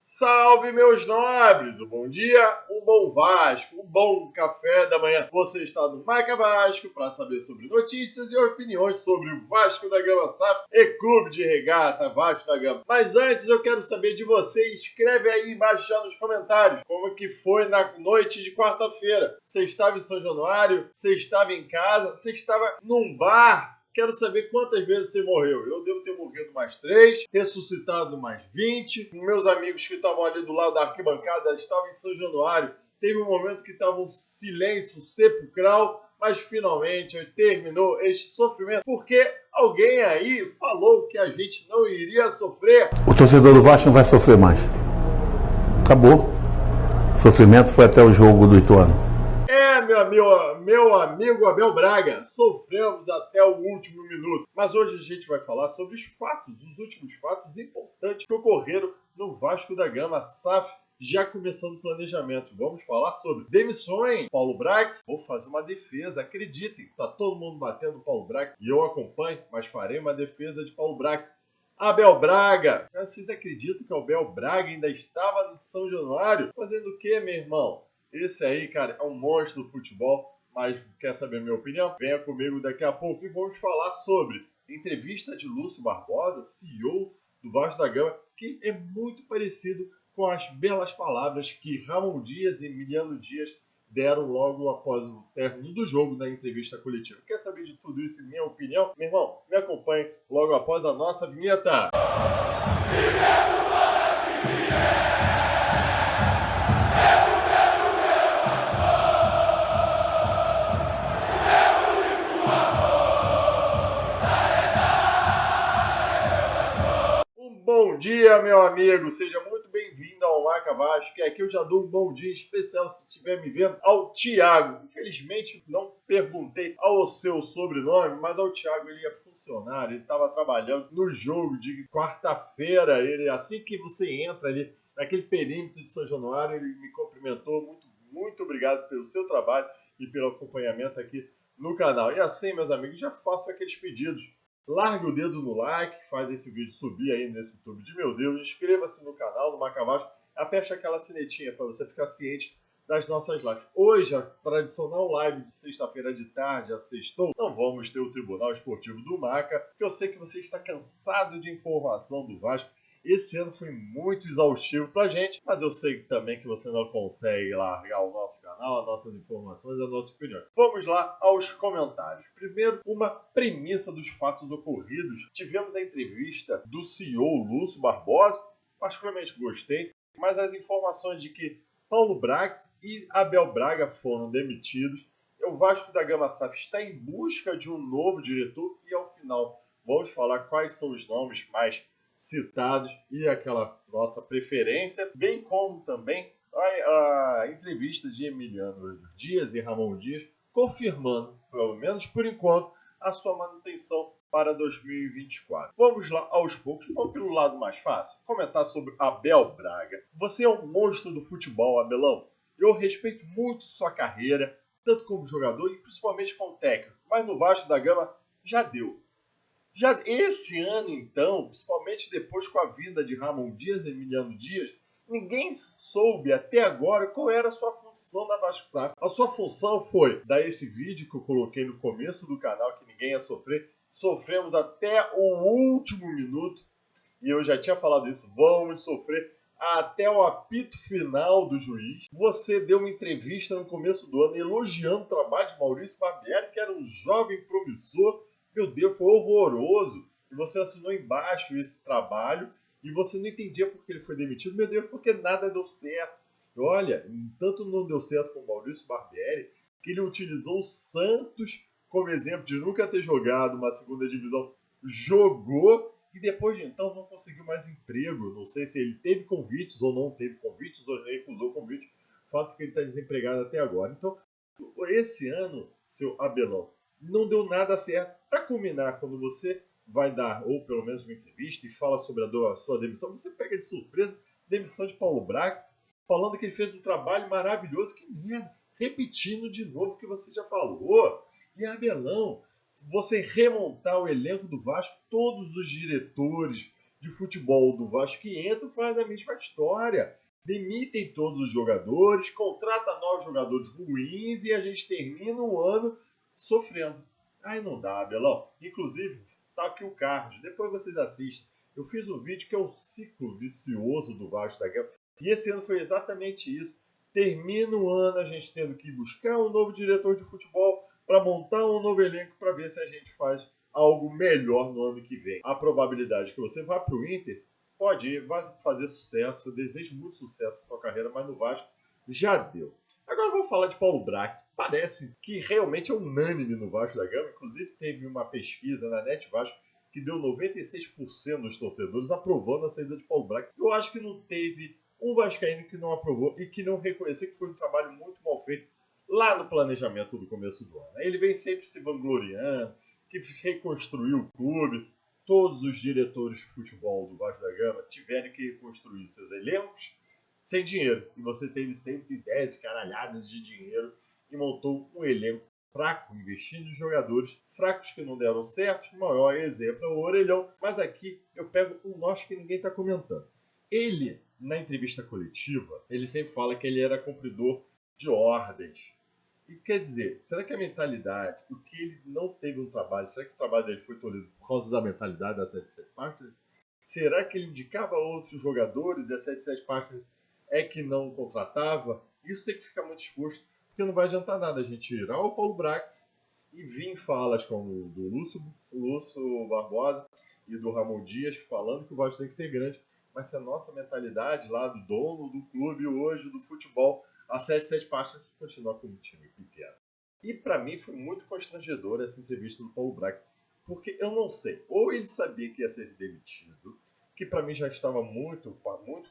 Salve, meus nobres! Um bom dia, um bom Vasco, um bom café da manhã. Você está no Marca Vasco para saber sobre notícias e opiniões sobre o Vasco da Gama SAF e Clube de Regata Vasco da Gama. Mas antes eu quero saber de você, escreve aí embaixo já nos comentários como que foi na noite de quarta-feira. Você estava em São Januário? Você estava em casa? Você estava num bar? Quero saber quantas vezes você morreu. Eu devo ter morrido mais 3, ressuscitado mais 20. Meus amigos que estavam ali do lado da arquibancada estavam em São Januário. Teve um momento que estava um silêncio sepulcral, mas finalmente terminou este sofrimento, porque alguém aí falou que a gente não iria sofrer. O torcedor do Vasco não vai sofrer mais. Acabou. O sofrimento foi até o jogo do Ituano. Meu amigo Abel Braga, sofremos até o último minuto. Mas hoje a gente vai falar sobre os fatos, os últimos fatos importantes que ocorreram no Vasco da Gama SAF, já começando o planejamento. Vamos falar sobre demissões. Paulo Brax, vou fazer uma defesa, acreditem, tá todo mundo batendo Paulo Brax e eu acompanho, mas farei uma defesa de Paulo Brax. Abel Braga, vocês acreditam que o Abel Braga ainda estava em São Januário? Fazendo o quê, meu irmão? Esse aí, cara, é um monstro do futebol, mas quer saber a minha opinião? Venha comigo daqui a pouco e vamos falar sobre entrevista de Lúcio Barbosa, CEO do Vasco da Gama, que é muito parecido com as belas palavras que Ramon Dias e Emiliano Dias deram logo após o término do jogo da entrevista coletiva. Quer saber de tudo isso e minha opinião? Meu irmão, me acompanhe logo após a nossa vinheta. Bom dia, meu amigo, seja muito bem-vindo ao Marca Vasco, que aqui eu já dou um bom dia especial se estiver me vendo ao Thiago. Infelizmente não perguntei ao seu sobrenome, mas ao Thiago ele é funcionário, ele estava trabalhando no jogo de quarta-feira, ele assim que você entra ali naquele perímetro de São Januário, ele me cumprimentou, muito obrigado pelo seu trabalho e pelo acompanhamento aqui no canal. E assim, meus amigos, já faço aqueles pedidos. Largue o dedo no like, faz esse vídeo subir aí nesse YouTube de meu Deus. Inscreva-se no canal, no Marca Vasco. Aperte aquela sinetinha para você ficar ciente das nossas lives. Hoje, a tradicional live de sexta-feira de tarde, a sextou, não vamos ter o Tribunal Esportivo do Marca, porque eu sei que você está cansado de informação do Vasco. Esse ano foi muito exaustivo pra gente, mas eu sei também que você não consegue largar o nosso canal, as nossas informações, a nossa opinião. Vamos lá aos comentários. Primeiro, uma premissa dos fatos ocorridos. Tivemos a entrevista do CEO Lúcio Barbosa, particularmente gostei, mas as informações de que Paulo Brax e Abel Braga foram demitidos, o Vasco da Gama SAF está em busca de um novo diretor e ao final vamos falar quais são os nomes mais citados e aquela nossa preferência, bem como também a entrevista de Emiliano Dias e Ramon Dias, confirmando, pelo menos por enquanto, a sua manutenção para 2024. Vamos lá aos poucos, vamos pelo lado mais fácil, comentar sobre Abel Braga. Você é um monstro do futebol, Abelão. Eu respeito muito sua carreira, tanto como jogador e principalmente como técnico, mas no Vasco da Gama já deu. Já esse ano, então, principalmente depois com a vinda de Ramon Dias e Emiliano Dias, ninguém soube até agora qual era a sua função na Vasco SAF. A sua função foi dar esse vídeo que eu coloquei no começo do canal, que ninguém ia sofrer. Sofremos até o último minuto, e eu já tinha falado isso, vamos sofrer até o apito final do juiz. Você deu uma entrevista no começo do ano elogiando o trabalho de Maurício Barbieri, que era um jovem promissor. Meu Deus, foi horroroso. E você assinou embaixo esse trabalho e você não entendia por que ele foi demitido. Meu Deus, porque nada deu certo. E olha, tanto não deu certo com o Maurício Barbieri, que ele utilizou o Santos como exemplo de nunca ter jogado uma segunda divisão. Jogou e depois de então não conseguiu mais emprego. Não sei se ele teve convites ou não teve convites, ou recusou convite. O fato é que ele está desempregado até agora. Então, esse ano, seu Abelão, não deu nada certo. Para culminar, quando você vai dar, ou pelo menos uma entrevista, e fala sobre a sua demissão, você pega de surpresa demissão de Paulo Brax, falando que ele fez um trabalho maravilhoso. Que merda! Repetindo de novo o que você já falou. E Abelão, você remontar o elenco do Vasco, todos os diretores de futebol do Vasco que entra faz a mesma história. Demitem todos os jogadores, contrata novos jogadores ruins e a gente termina o ano sofrendo. Aí não dá, Abelão. Inclusive, tá aqui o card, depois vocês assistem. Eu fiz um vídeo que é o ciclo vicioso do Vasco da Gama. E esse ano foi exatamente isso. Termina o ano a gente tendo que buscar um novo diretor de futebol para montar um novo elenco para ver se a gente faz algo melhor no ano que vem. A probabilidade que você vá para o Inter pode ir, vai fazer sucesso. Eu desejo muito sucesso na sua carreira, mas no Vasco já deu. Agora vamos falar de Paulo Brax. Parece que realmente é unânime no Vasco da Gama. Inclusive teve uma pesquisa na Net Vasco que deu 96% dos torcedores aprovando a saída de Paulo Brax. Eu acho que não teve um vascaíno que não aprovou e que não reconheceu que foi um trabalho muito mal feito lá no planejamento do começo do ano. Ele vem sempre se vangloriando, que reconstruiu o clube. Todos os diretores de futebol do Vasco da Gama tiveram que reconstruir seus elencos sem dinheiro. E você teve 110 caralhadas de dinheiro e montou um elenco fraco, investindo em jogadores fracos que não deram certo. O maior exemplo é o Orelhão. Mas aqui eu pego um nós que ninguém está comentando. Ele, na entrevista coletiva, ele sempre fala que ele era cumpridor de ordens. E quer dizer, será que a mentalidade, o que ele não teve um trabalho, será que o trabalho dele foi tolhido por causa da mentalidade da 77 Partners? Será que ele indicava outros jogadores e a 77 Partners é que não contratava? Isso tem que ficar muito exposto, porque não vai adiantar nada a gente tirar o Paulo Brax e vir em falas como do Lúcio Barbosa e do Ramon Dias falando que o Vasco tem que ser grande. Mas se a nossa mentalidade lá do dono do clube hoje, do futebol, a 77 Partners continua com um time pequeno. E para mim foi muito constrangedor essa entrevista do Paulo Brax, porque eu não sei, ou ele sabia que ia ser demitido, que para mim já estava muito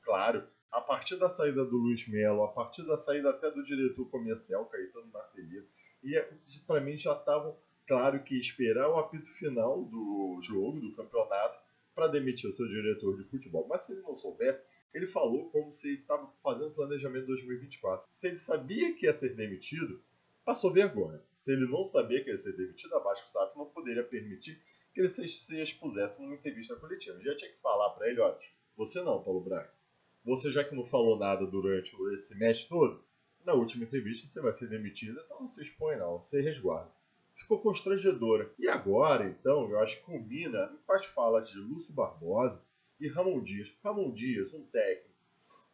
claro, a partir da saída do Luiz Melo, a partir da saída até do diretor comercial, Caetano Marcelino, e para mim já estava claro que ia esperar o apito final do jogo, do campeonato, para demitir o seu diretor de futebol. Mas se ele não soubesse, ele falou como se estava fazendo planejamento 2024. Se ele sabia que ia ser demitido, passou vergonha. Se ele não sabia que ia ser demitido, a Vasco SAF não poderia permitir que ele se expusesse numa entrevista coletiva. Já tinha que falar para ele, olha, você não, Paulo Brax. Você já que não falou nada durante esse mês todo, na última entrevista você vai ser demitido, então não se expõe não, você resguarda. Ficou constrangedora. E agora, então, eu acho que culmina com as falas de Lúcio Barbosa e Ramon Dias. Ramon Dias, um técnico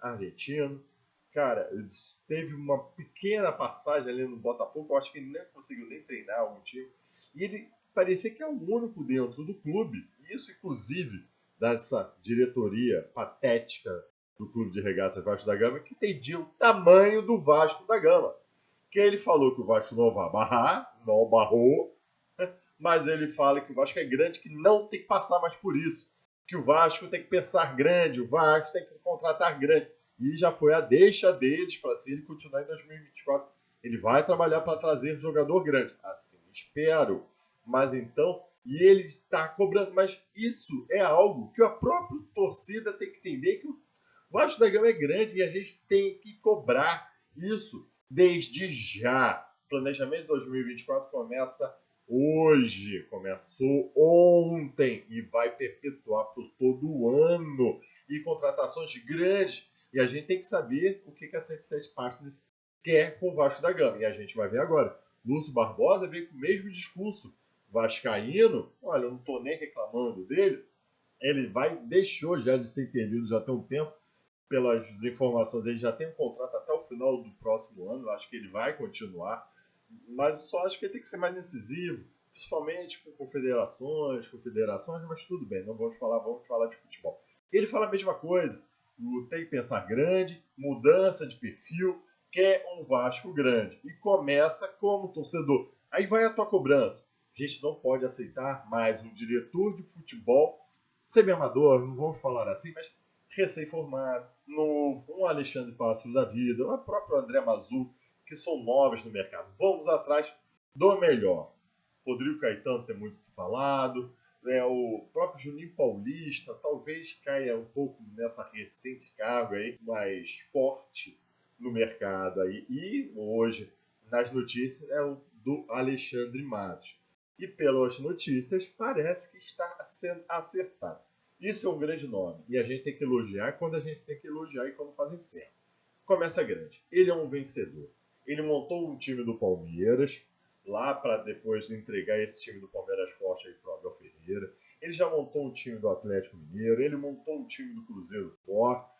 argentino, cara, teve uma pequena passagem ali no Botafogo, eu acho que ele nem conseguiu nem treinar algum time, e ele parecia que é o único dentro do clube, isso inclusive dessa diretoria patética do Clube de Regatas Vasco da Gama, que entendia o tamanho do Vasco da Gama. Que ele falou que o Vasco não vai barrar, não barrou, mas ele fala que o Vasco é grande, que não tem que passar mais por isso. Que o Vasco tem que pensar grande, o Vasco tem que contratar grande. E já foi a deixa deles para se ele continuar em 2024. Ele vai trabalhar para trazer jogador grande. Assim, espero. Mas então, e ele está cobrando. Mas isso é algo que a própria torcida tem que entender, que o Vasco da Gama é grande e a gente tem que cobrar isso desde já. O planejamento de 2024 começa hoje, começou ontem e vai perpetuar por todo o ano. E contratações grandes. E a gente tem que saber o que a 77 Partners quer com o Vasco da Gama. E a gente vai ver agora. Lúcio Barbosa veio com o mesmo discurso vascaíno. Olha, eu não estou nem reclamando dele. Ele deixou já de ser entendido já tem um tempo. Pelas informações, ele já tem um contrato até o final do próximo ano. Eu acho que ele vai continuar. Mas só acho que ele tem que ser mais incisivo, principalmente com confederações, mas tudo bem, não vamos falar de futebol. Ele fala a mesma coisa, tem que pensar grande, mudança de perfil, quer um Vasco grande. E começa como torcedor. Aí vai a tua cobrança. A gente não pode aceitar mais um diretor de futebol semi-amador, não vamos falar assim, mas recém-formado, novo, um Alexandre Pássaro da vida, o próprio André Mazul, que são novos no mercado. Vamos atrás do melhor. Rodrigo Caetano tem muito se falado, o próprio Juninho Paulista talvez caia um pouco nessa recente carga aí, mais forte no mercado aí. E hoje, nas notícias, é o do Alexandre Matos. E pelas notícias, parece que está sendo acertado. Isso é um grande nome. E a gente tem que elogiar quando a gente tem que elogiar e quando fazem certo. Começa grande. Ele é um vencedor. Ele montou um time do Palmeiras, lá para depois entregar esse time do Palmeiras forte aí para o Abel Ferreira. Ele já montou um time do Atlético Mineiro, ele montou um time do Cruzeiro forte,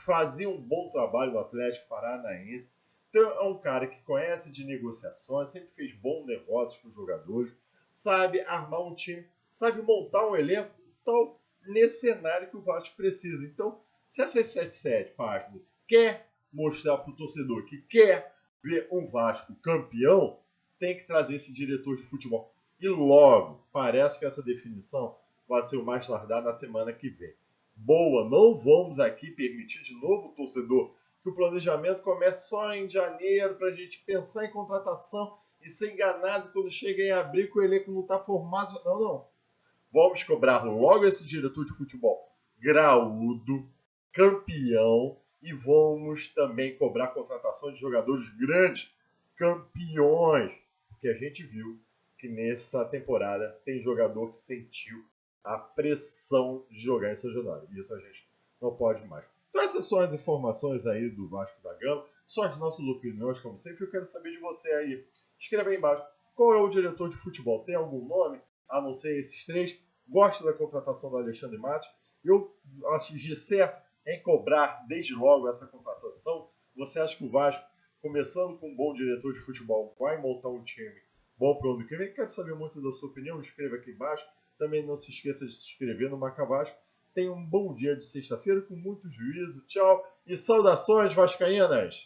fazia um bom trabalho no Atlético Paranaense. Então é um cara que conhece de negociações, sempre fez bons negócios com os jogadores, sabe armar um time, sabe montar um elenco tal nesse cenário que o Vasco precisa. Então, se a 677 Partners quer mostrar para o torcedor que quer ver um Vasco campeão, tem que trazer esse diretor de futebol. E logo, parece que essa definição vai ser o mais tardar na semana que vem. Boa, não vamos aqui permitir de novo, torcedor, que o planejamento comece só em janeiro para a gente pensar em contratação e ser enganado quando chega em abril que o elenco não está formado. Não, não. Vamos cobrar logo esse diretor de futebol graúdo, campeão, e vamos também cobrar contratações de jogadores grandes, campeões, porque a gente viu que nessa temporada tem jogador que sentiu a pressão de jogar em São Januário. Isso a gente não pode mais. Então essas são as informações aí do Vasco da Gama, são as nossas opiniões, como sempre. Eu quero saber de você aí. Escreva aí embaixo. Qual é o diretor de futebol? Tem algum nome, a não ser esses três? Gosta da contratação do Alexandre Matos? Eu acho de certo em cobrar desde logo essa contratação. Você acha que o Vasco, começando com um bom diretor de futebol, vai montar um time bom para o ano que vem? Quero saber muito da sua opinião, escreva aqui embaixo. Também não se esqueça de se inscrever no Marca Vasco. Tenha um bom dia de sexta-feira com muito juízo. Tchau e saudações vascaínas!